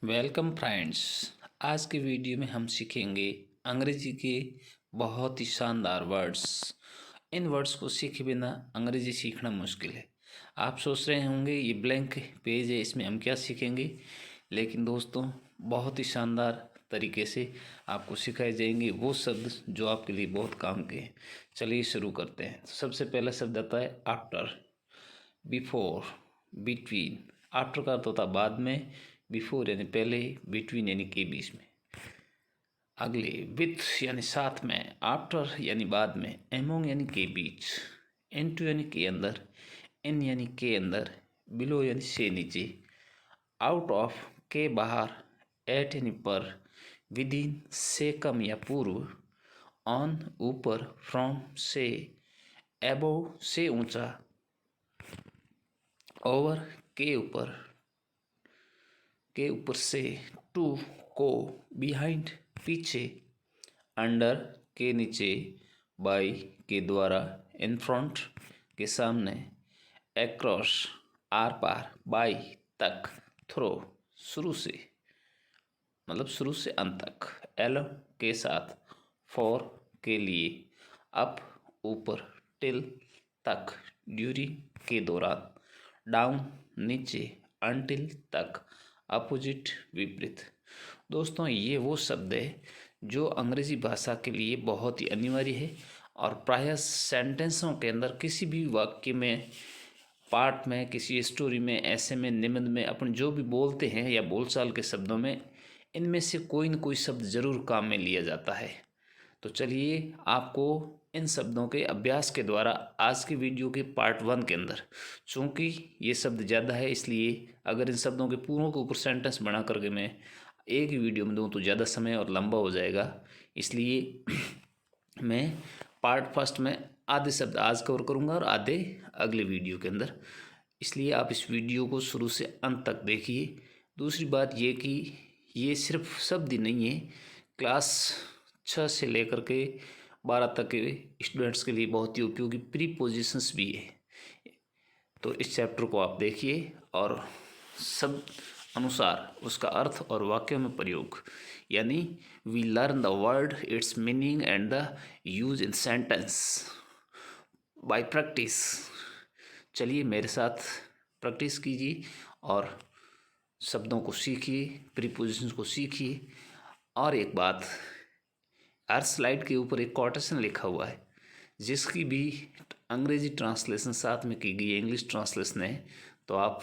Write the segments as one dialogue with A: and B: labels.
A: Welcome friends. आज के video में हम सीखेंगे अंग्रेजी के बहुत ही शानदार वर्ड्स। इन वर्ड्स को सीखे बिना अंग्रेजी सीखना मुश्किल है। आप सोच रहे होंगे ये ब्लैंक पेज है, इसमें हम क्या सीखेंगे, लेकिन दोस्तों बहुत ही शानदार तरीके से आपको सिखाए जाएंगे वो शब्द जो आपके लिए बहुत काम के हैं। चलिए शुरू करते हैं। सबसे पहला शब्द आता है आफ्टर, बिफोर, बिटवीन। आफ्टर का अर्थ होता है बाद में, बिफोर यानी पहले, बिटवीन यानी के बीच में। अगले विथ यानी साथ में, आफ्टर यानी बाद में, एमोंग यानी के बीच, इनटू यानी के अंदर, इन यानी के अंदर, बिलो यानी से नीचे, आउट ऑफ के बाहर, एट यानी पर, विद इन से कम या पूर्व, ऑन ऊपर, फ्रॉम से, एबोव से ऊंचा, ओवर के ऊपर से, टू को, बिहाइंड पीछे, अंडर के नीचे, बाई के द्वारा, इन फ्रंट के सामने, एक्रॉस आर पार, बाई तक, थ्रो शुरू से मतलब शुरू से अंत तक, एलो के साथ, फॉर के लिए, अप ऊपर, टिल तक, ड्यूरिंग के दौरान, डाउन नीचे, अनटिल तक, अपोजिट विपरीत। दोस्तों ये वो शब्द है जो अंग्रेजी भाषा के लिए बहुत ही अनिवार्य है और प्रायः सेंटेंसों के अंदर किसी भी वाक्य में, पाठ में, किसी स्टोरी में, ऐसे में, निबंध में अपन जो भी बोलते हैं या बोलचाल के शब्दों में इनमें से कोई न कोई शब्द जरूर काम में लिया जाता है। तो चलिए आपको इन शब्दों के अभ्यास के द्वारा आज के वीडियो के पार्ट 1 के अंदर, चूँकि ये शब्द ज़्यादा है इसलिए अगर इन शब्दों के पूरों के ऊपर सेंटेंस बना करके मैं एक ही वीडियो में दूँ तो ज़्यादा समय और लंबा हो जाएगा। इसलिए मैं पार्ट फर्स्ट में आधे शब्द आज कवर करूँगा और आधे अगले वीडियो के अंदर। इसलिए आप इस वीडियो को शुरू से अंत तक देखिए। दूसरी बात ये कि ये सिर्फ शब्द ही नहीं है, क्लास 6 से लेकर के 12 तक के स्टूडेंट्स के लिए बहुत ही उपयोगी प्रीपोजिशंस भी है। तो इस चैप्टर को आप देखिए और सब अनुसार उसका अर्थ और वाक्यों में प्रयोग, यानी we learn the word, its meaning and the use in sentence by practice. चलिए मेरे साथ प्रैक्टिस कीजिए और शब्दों को सीखिए, प्रीपोजिशंस को सीखिए। और एक बात, हर स्लाइड के ऊपर एक कोटेशन लिखा हुआ है जिसकी भी अंग्रेजी ट्रांसलेशन साथ में की गई है, इंग्लिश ट्रांसलेशन है, तो आप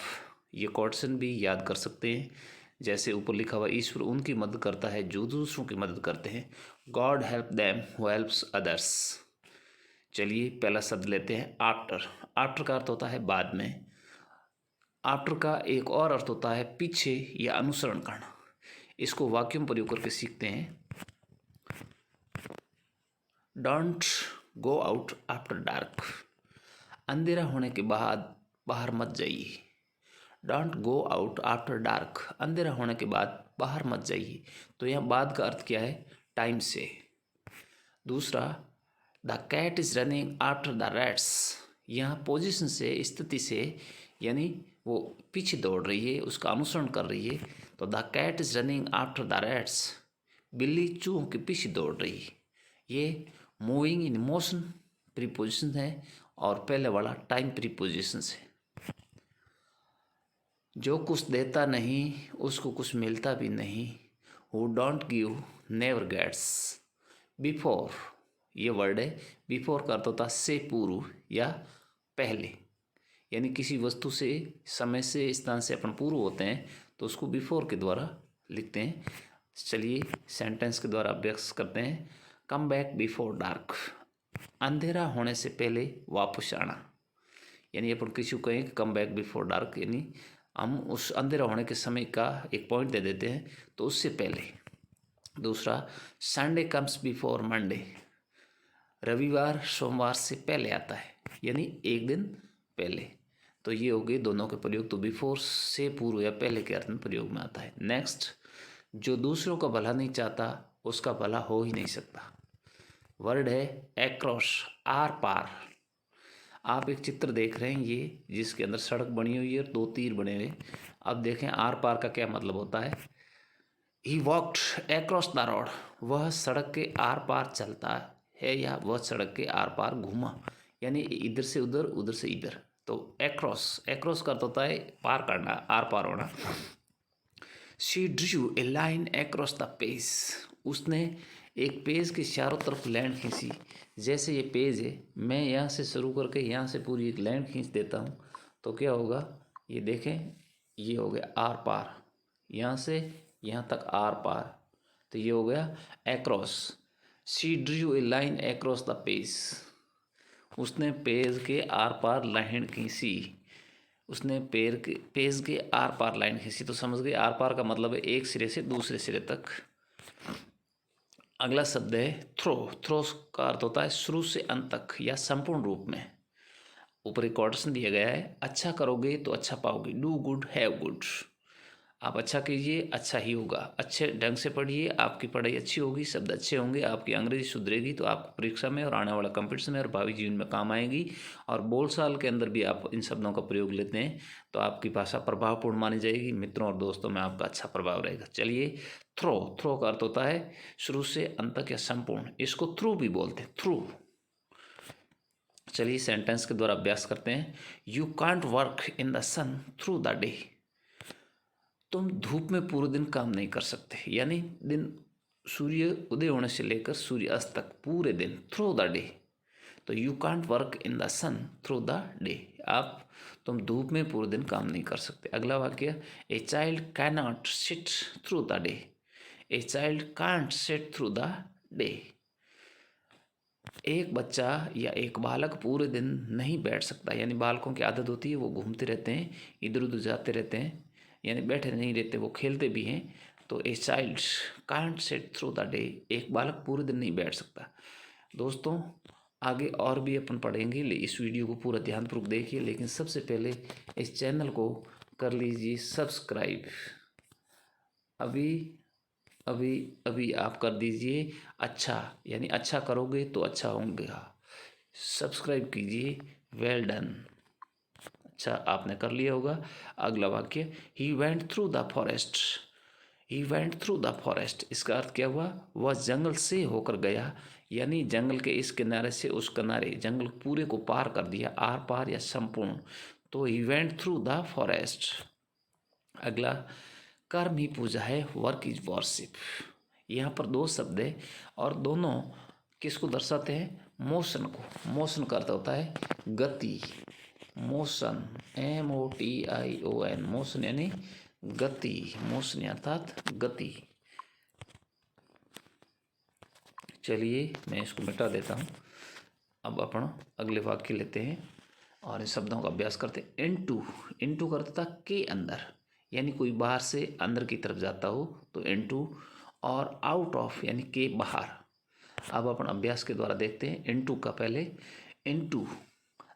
A: ये कोटेशन भी याद कर सकते हैं। जैसे ऊपर लिखा हुआ, ईश्वर उनकी मदद करता है जो दूसरों की मदद करते हैं। God help them who helps others. चलिए पहला शब्द लेते हैं, आफ्टर। आफ्टर का अर्थ होता है बाद में। आफ्टर का एक और अर्थ होता है पीछे या अनुसरण करना। इसको वाक्यों में प्रयोग करके सीखते हैं। Don't go out after dark. अंधेरा होने के बाद बाहर मत जाइए। Don't go out after dark. अंधेरा होने के बाद बाहर मत जाइए। तो यहाँ बाद का अर्थ क्या है? टाइम से। दूसरा, the cat is running after the rats. यहाँ पोजिशन से, स्थिति से, यानी वो पीछे दौड़ रही है, उसका अनुसरण कर रही है। तो the cat is running after the rats. बिल्ली चूहों के पीछे दौड़ रही है। ये मूविंग इन मोशन प्रीपोजिशन है और पहले वाला टाइम प्रीपोजिशन है। जो कुछ देता नहीं उसको कुछ मिलता भी नहीं। Who don't give never gets. Before ये वर्ड है। बिफोर का अर्थ होता है से पूर्व या पहले, यानी किसी वस्तु से, समय से, स्थान से अपन पूर्व होते हैं तो उसको बिफोर के द्वारा लिखते हैं। चलिए सेंटेंस के द्वारा अभ्यास करते हैं। Come back before dark. अंधेरा होने से पहले वापस आना। यानी अपन किसी को कहें कम बैक बिफोर डार्क, यानी हम उस अंधेरा होने के समय का एक पॉइंट दे देते हैं तो उससे पहले। दूसरा, संडे कम्स बिफोर मंडे। रविवार सोमवार से पहले आता है, यानी एक दिन पहले। तो ये हो गए दोनों के प्रयोग। तो बिफोर से पूर्व या पहले के अर्थ में प्रयोग में आता है। नेक्स्ट, जो दूसरों का भला नहीं चाहता उसका भला हो ही नहीं सकता। वर्ड है एक्रॉस, आर पार। आप एक चित्र देख रहे हैं ये, जिसके अंदर सड़क बनी हुई है और 2 तीर बने हुए। अब देखें आर पार का क्या मतलब होता है। ही वॉक्ड अक्रॉस द रोड, वह सड़क के आर पार चलता है या वह सड़क के आर पार घूमा, यानी इधर से उधर उधर से इधर। तो एक्रॉस, एक्रॉस का अर्थ होता है पार करना, आर पार होना। She Drew A line across the page, उसने एक पेज के चारों तरफ लाइन खींची। जैसे ये पेज है, मैं यहाँ से शुरू करके यहाँ से पूरी एक लाइन खींच देता हूँ, तो क्या होगा, ये देखें, ये हो गया आर पार, यहाँ से यहाँ तक आर पार, तो ये हो गया across. She Drew A line across the page, उसने पेज के आर पार लाइन खींची, उसने पेज के आर पार लाइन खींची। तो समझ गए, आर पार का मतलब है एक सिरे से दूसरे सिरे तक। अगला शब्द है थ्रो, थ्रो का अर्थ होता है शुरू से अंत तक या संपूर्ण रूप में। ऊपर एक क्वेश्चन दिया गया है, अच्छा करोगे तो अच्छा पाओगे, डू गुड हैव गुड। आप अच्छा कीजिए, अच्छा ही होगा। अच्छे ढंग से पढ़िए, आपकी पढ़ाई अच्छी होगी, शब्द अच्छे होंगे, आपकी अंग्रेजी सुधरेगी, तो आप परीक्षा में और आने वाला कंपटीशन में और भावी जीवन में काम आएगी। और बोलचाल के अंदर भी आप इन शब्दों का प्रयोग लेते हैं तो आपकी भाषा प्रभावपूर्ण मानी जाएगी, मित्रों और दोस्तों में आपका अच्छा प्रभाव रहेगा। चलिए, थ्रो, थ्रो का अर्थ होता है शुरू से अंत तक या संपूर्ण, इसको थ्रू भी बोलते हैं, थ्रू। चलिए सेंटेंस के द्वारा अभ्यास करते हैं। You can't work in the sun through the day, तुम धूप में पूरे दिन काम नहीं कर सकते, यानी दिन सूर्य उदय होने से लेकर सूर्य अस्त तक पूरे दिन, थ्रू द डे। तो you can't work in the sun through the day, तुम धूप में पूरे दिन काम नहीं कर सकते। अगला वाक्य, a child can not sit through the day, a child can't sit through the day, एक बच्चा या एक बालक पूरे दिन नहीं बैठ सकता, यानी बालकों की आदत होती है वो घूमते रहते हैं, इधर उधर जाते रहते हैं, यानी बैठे नहीं रहते, वो खेलते भी हैं। तो a child can't sit through the day, एक बालक पूरे दिन नहीं बैठ सकता। दोस्तों, आगे और भी अपन पढ़ेंगे, इस वीडियो को पूरा ध्यानपूर्वक देखिए, लेकिन सबसे पहले इस चैनल को कर लीजिए सब्सक्राइब। अभी अभी अभी आप कर दीजिए, अच्छा यानी अच्छा करोगे तो अच्छा होगा, सब्सक्राइब कीजिए, वेल डन। अच्छा, आपने कर लिया होगा। अगला वाक्य, he went through the forest, he went through the forest, इसका अर्थ क्या हुआ, वह जंगल से होकर गया, यानी जंगल के इस किनारे से उस किनारे, जंगल पूरे को पार कर दिया, आर पार या संपूर्ण। तो he went through the forest. अगला, कर्म ही पूजा है, वर्क इज वर्शिप। यहाँ पर दो शब्द है और दोनों किसको दर्शाते हैं, मोशन को। मोशन का अर्थ होता है गति, मोशन, MOTION, मोशन यानी गति, मोशन अर्थात गति। चलिए मैं इसको मिटा देता हूँ। अब अपन अगले वाक्य लेते हैं और इन शब्दों का अभ्यास करते हैं। इनटू, इनटू का अर्थ था के अंदर, यानी कोई बाहर से अंदर की तरफ जाता हो तो इनटू, और आउट ऑफ यानी के बाहर। अब अपन अभ्यास के द्वारा देखते हैं। इनटू का पहले, into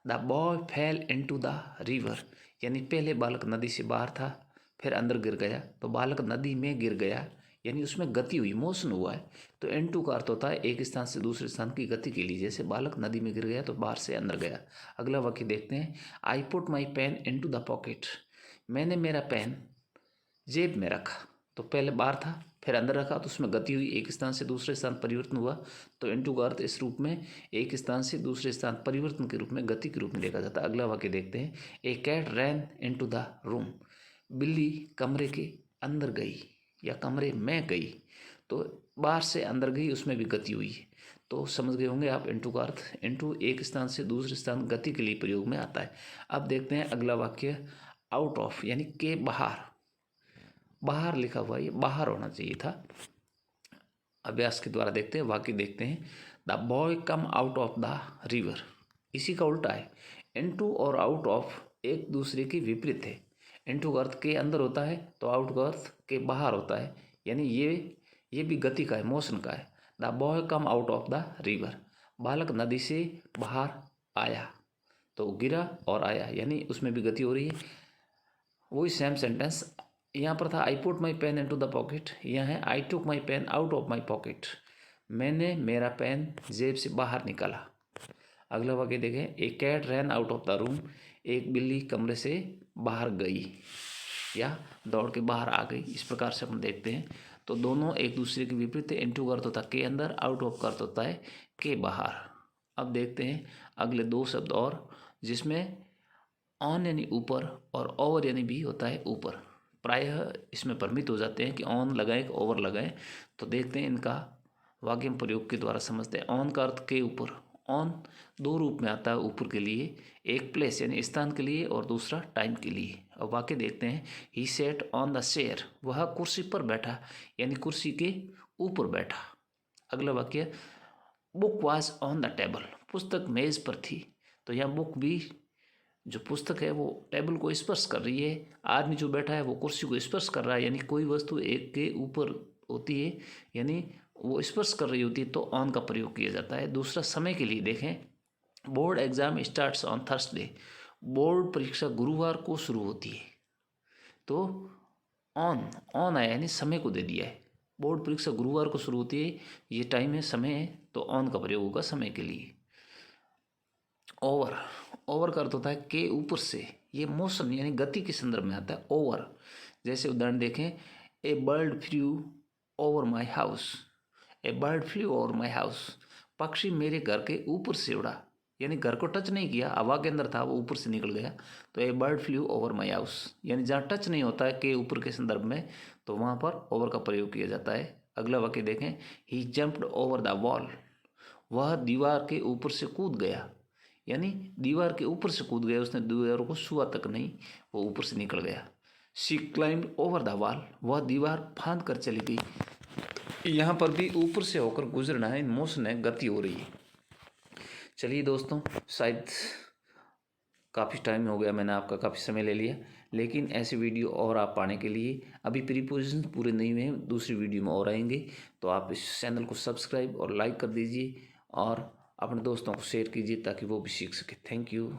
A: the boy fail into the river, यानी पहले बालक नदी से बाहर था फिर अंदर गिर गया, तो बालक नदी में गिर गया, यानी उसमें गति हुई, मोशन हुआ है। तो इनटू का अर्थ होता है एक स्थान से दूसरे स्थान की गति के लिए, जैसे बालक नदी में गिर गया तो बाहर से अंदर गया। अगला वाक्य देखते हैं। I put my pen into the pocket, मैंने मेरा पेन जेब में रखा, तो पहले बाहर था फिर अंदर रखा तो उसमें गति हुई, एक स्थान से दूसरे स्थान परिवर्तन हुआ। तो इनटू का अर्थ इस रूप में एक स्थान से दूसरे स्थान परिवर्तन के रूप में, गति के रूप में देखा जाता है। अगला वाक्य देखते हैं। A cat ran into the room, बिल्ली कमरे के अंदर गई या कमरे में गई, तो बाहर से अंदर गई, उसमें भी गति हुई। तो समझ गए होंगे आप इनटू का अर्थ। इनटू एक स्थान से दूसरे स्थान गति के लिए प्रयोग में आता है। अब देखते हैं अगला वाक्य, आउट ऑफ यानी के बाहर, बाहर लिखा हुआ, ये बाहर होना चाहिए था। अभ्यास के द्वारा देखते हैं, वाक्य देखते हैं। The boy come out of the river, इसी का उल्टा है। इनटू और आउट ऑफ एक दूसरे के विपरीत है। इनटू का अर्थ के अंदर होता है तो आउट का अर्थ के बाहर होता है, यानी ये भी गति का है, मोशन का है। The boy come out of the river, बालक नदी से बाहर आया, तो गिरा और आया, यानी उसमें भी गति हो रही है। वही सेम सेंटेंस यहाँ पर था। I put my pen into the pocket, यहाँ है I took my pen out of my pocket, मैंने मेरा पेन जेब से बाहर निकाला। अगला वाक्य देखें। A cat ran out of the room, एक बिल्ली कमरे से बाहर गई या दौड़ के बाहर आ गई, इस प्रकार से हम देखते हैं। तो दोनों एक दूसरे के विपरीत है। इनटू का अर्थ होता है के अंदर, आउट ऑफ का अर्थ होता है के बाहर। अब देखते हैं अगले दो शब्द और, जिसमें ऑन यानी ऊपर और ओवर यानी भी होता है ऊपर। प्रायः इसमें भ्रमित हो जाते हैं कि ऑन लगाएं कि ओवर लगाएं। तो देखते हैं इनका वाक्य में प्रयोग के द्वारा समझते हैं। ऑन का अर्थ के ऊपर। ऑन दो रूप में आता है ऊपर के लिए, एक प्लेस यानी स्थान के लिए और दूसरा टाइम के लिए। अब वाक्य देखते हैं। ही सेट ऑन द चेयर, वह कुर्सी पर बैठा यानी कुर्सी के ऊपर बैठा। अगला वाक्य, book was on the table, पुस्तक मेज पर थी। तो यहाँ बुक भी जो पुस्तक है वो टेबल को स्पर्श कर रही है, आदमी जो बैठा है वो कुर्सी को स्पर्श कर रहा है, यानी कोई वस्तु एक के ऊपर होती है यानी वो स्पर्श कर रही होती है तो ऑन का प्रयोग किया जाता है। दूसरा समय के लिए देखें, board exam starts on Thursday, board परीक्षा गुरुवार को शुरू होती है। तो ऑन ऑन आया यानी समय को दे दिया है। बोर्ड परीक्षा गुरुवार को शुरू होती है, ये टाइम है, समय है, तो ऑन का प्रयोग होगा समय के लिए। ओवर, ओवर का अर्थ होता है के ऊपर से, ये मोशन यानी गति के संदर्भ में आता है ओवर। जैसे उदाहरण देखें, a bird flew over my house, a bird flew over my house, पक्षी मेरे घर के ऊपर से उड़ा, यानी घर को टच नहीं किया, हवा के अंदर था, वो ऊपर से निकल गया। तो a bird flew over my house, यानी जहाँ टच नहीं होता है के ऊपर के संदर्भ में, तो वहाँ पर ओवर का प्रयोग किया जाता है। अगला वाक्य देखें, ही जंप्ड ओवर द वॉल, वह दीवार के ऊपर से कूद गया, यानी दीवार के ऊपर से कूद गया, उसने दीवार को छुआ तक नहीं, वो ऊपर से निकल गया। She climbed over the wall, वह दीवार फांद कर चली गई। यहाँ पर भी ऊपर से होकर गुजरना है, मोशन है, गति हो रही है। चलिए दोस्तों, शायद काफ़ी टाइम हो गया, मैंने आपका काफ़ी समय ले लिया, लेकिन ऐसे वीडियो और आप पाने के लिए अभी प्रीपोजिशन पूरे नहीं हुए हैं, दूसरी वीडियो में और आएंगे। तो आप इस चैनल को सब्सक्राइब और लाइक कर दीजिए और अपने दोस्तों को शेयर कीजिए ताकि वो भी सीख सके। Thank you.